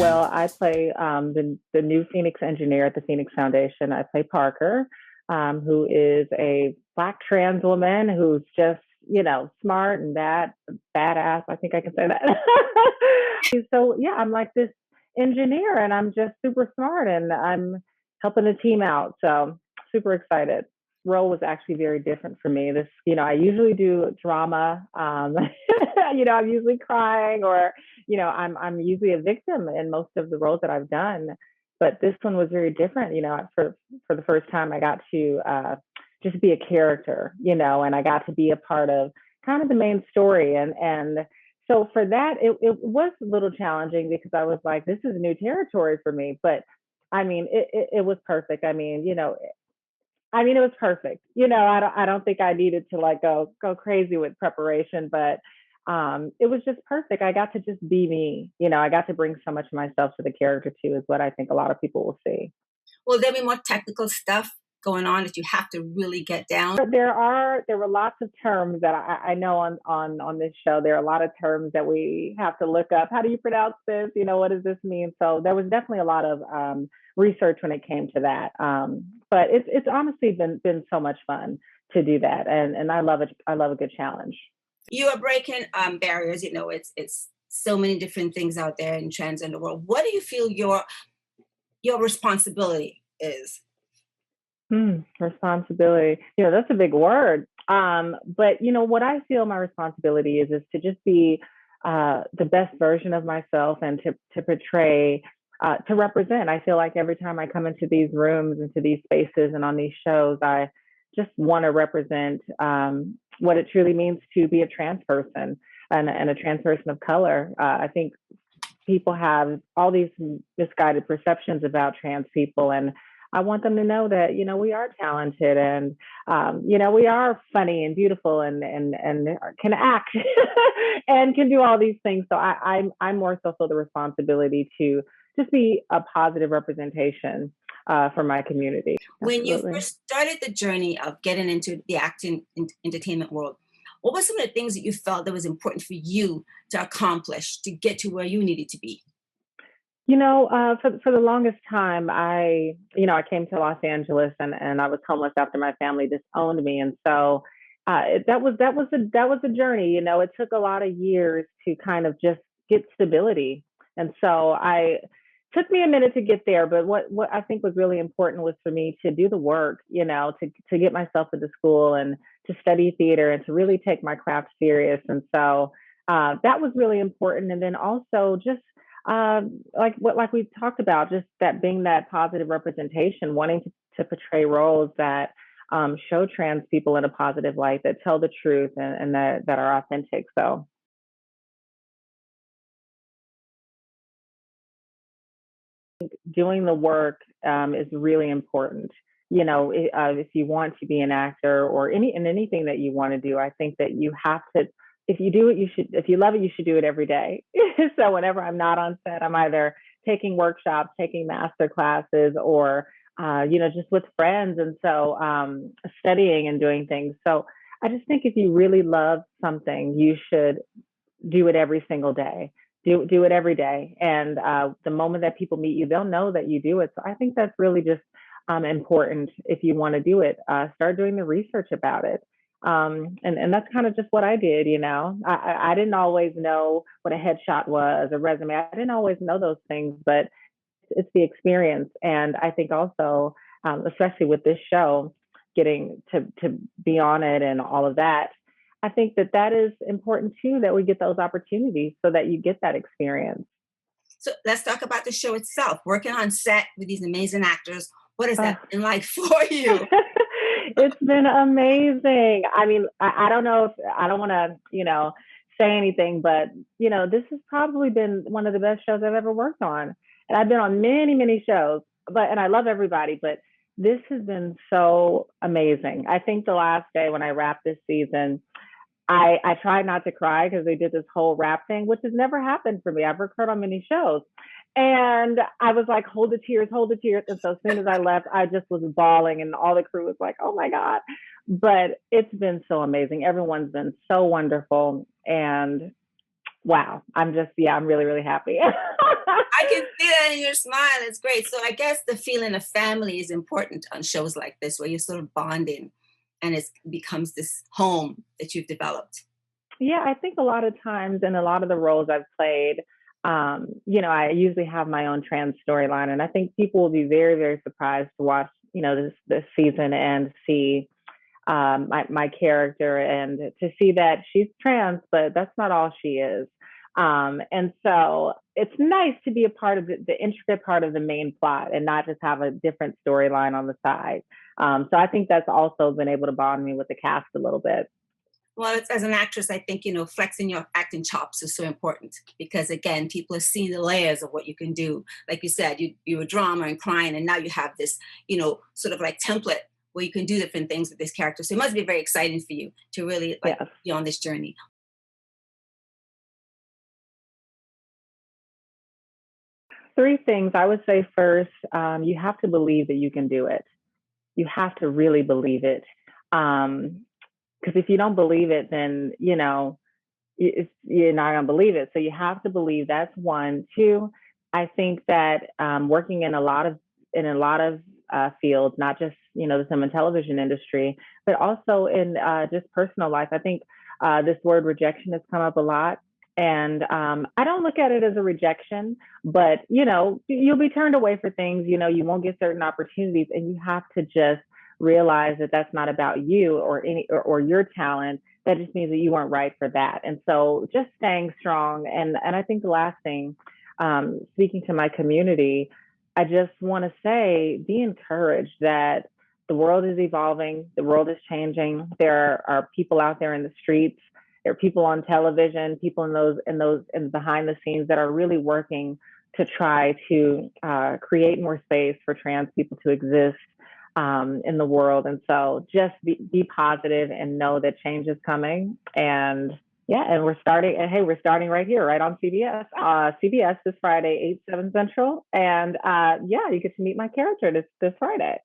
Well, I play the new Phoenix engineer at the Phoenix Foundation. I play Parker, who is a Black trans woman who's just, smart and badass. I think I can say that. So, yeah, I'm like this engineer and I'm just super smart and I'm helping the team out. So, super excited. Role was actually very different for me. I usually do drama. I'm usually crying or, I'm usually a victim in most of the roles that I've done. But this one was very different. For the first time, I got to just be a character, and I got to be a part of kind of the main story. And so for that, it was a little challenging because I was like, this is new territory for me. But I mean, it was perfect. It was perfect. I don't think I needed to like go crazy with preparation, but it was just perfect. I got to just be me. I got to bring so much of myself to the character too, is what I think a lot of people will see. Will there be more technical stuff going on that you have to really get down? There were lots of terms that I know on this show. There are a lot of terms that we have to look up. How do you pronounce this? What does this mean? So there was definitely a lot of research when it came to that. But it's honestly been so much fun to do that, and I love it. I love a good challenge. You are breaking barriers. It's so many different things out there in transgender world. What do you feel your responsibility is? Responsibility. That's a big word. But what I feel my responsibility is to just be the best version of myself and to portray, to represent. I feel like every time I come into these rooms, into these spaces and on these shows, I just want to represent what it truly means to be a trans person and a trans person of color. I think people have all these misguided perceptions about trans people, and I want them to know that, we are talented and, we are funny and beautiful and can act and can do all these things. So I'm more so feel the responsibility to just be a positive representation for my community. When Absolutely. you first started the journey of getting into the acting entertainment world, what were some of the things that you felt that was important for you to accomplish to get to where you needed to be? For the longest time, I came to Los Angeles and I was homeless after my family disowned me. And so that was a journey. It took a lot of years to kind of just get stability. And so took me a minute to get there. But what I think was really important was for me to do the work, to get myself into school and to study theater and to really take my craft serious. And so that was really important. And then also just like we talked about, just that being that positive representation, wanting to portray roles that show trans people in a positive light, that tell the truth and that are authentic. So doing the work is really important. If you want to be an actor or anything that you want to do, I think that you have to. If you do it, if you love it, you should do it every day. So whenever I'm not on set, I'm either taking workshops, taking master classes, or, just with friends. And so studying and doing things. So I just think if you really love something, you should do it every single day. Do it every day. And the moment that people meet you, they'll know that you do it. So I think that's really just important. If you want to do it, start doing the research about it. And that's kind of just what I did, I didn't always know what a headshot was, a resume. I didn't always know those things, but it's the experience. And I think also, especially with this show, getting to be on it and all of that, I think that is important too, that we get those opportunities so that you get that experience. So let's talk about the show itself, working on set with these amazing actors. What has that been like for you? It's been amazing. I don't know if I don't want to, say anything, but this has probably been one of the best shows I've ever worked on. And I've been on many, many shows, and I love everybody, but this has been so amazing. I think the last day when I wrapped this season, I tried not to cry because they did this whole rap thing, which has never happened for me. I've worked on many shows. And I was like, hold the tears, hold the tears. And so as soon as I left, I just was bawling and all the crew was like, oh my God. But it's been so amazing. Everyone's been so wonderful. And wow, I'm really, really happy. I can and your smile is great. So I guess the feeling of family is important on shows like this, where you're sort of bonding, and it becomes this home that you've developed. Yeah, I think a lot of times in a lot of the roles I've played, I usually have my own trans storyline, and I think people will be very, very surprised to watch, this season and see my character and to see that she's trans, but that's not all she is. And so it's nice to be a part of the intricate part of the main plot and not just have a different storyline on the side. So I think that's also been able to bond me with the cast a little bit. Well, as an actress, I think, flexing your acting chops is so important because, again, people are seeing the layers of what you can do. Like you said, you were drama and crying, and now you have this, sort of like template where you can do different things with this character. So it must be very exciting for you to really Yes. be on this journey. Three things I would say first, you have to believe that you can do it. You have to really believe it. Because if you don't believe it, then, you're not going to believe it. So you have to believe. That's one. Two, I think that working in a lot of fields, not just the film and television industry, but also in just personal life. I think this word rejection has come up a lot, and I don't look at it as a rejection, but you'll be turned away for things. You won't get certain opportunities, and you have to just realize that that's not about you or your talent. That just means that you weren't right for that. And so just staying strong. And I think the last thing, speaking to my community, I just want to say, be encouraged that the world is evolving, the world is changing. There are people out there in the streets, there are people on television, people in behind the scenes that are really working to try to create more space for trans people to exist in the world. And so just be positive and know that change is coming. And yeah, and we're starting, and hey, we're starting right here, right on CBS. CBS this Friday, 8, 7 Central. And yeah, you get to meet my character this Friday.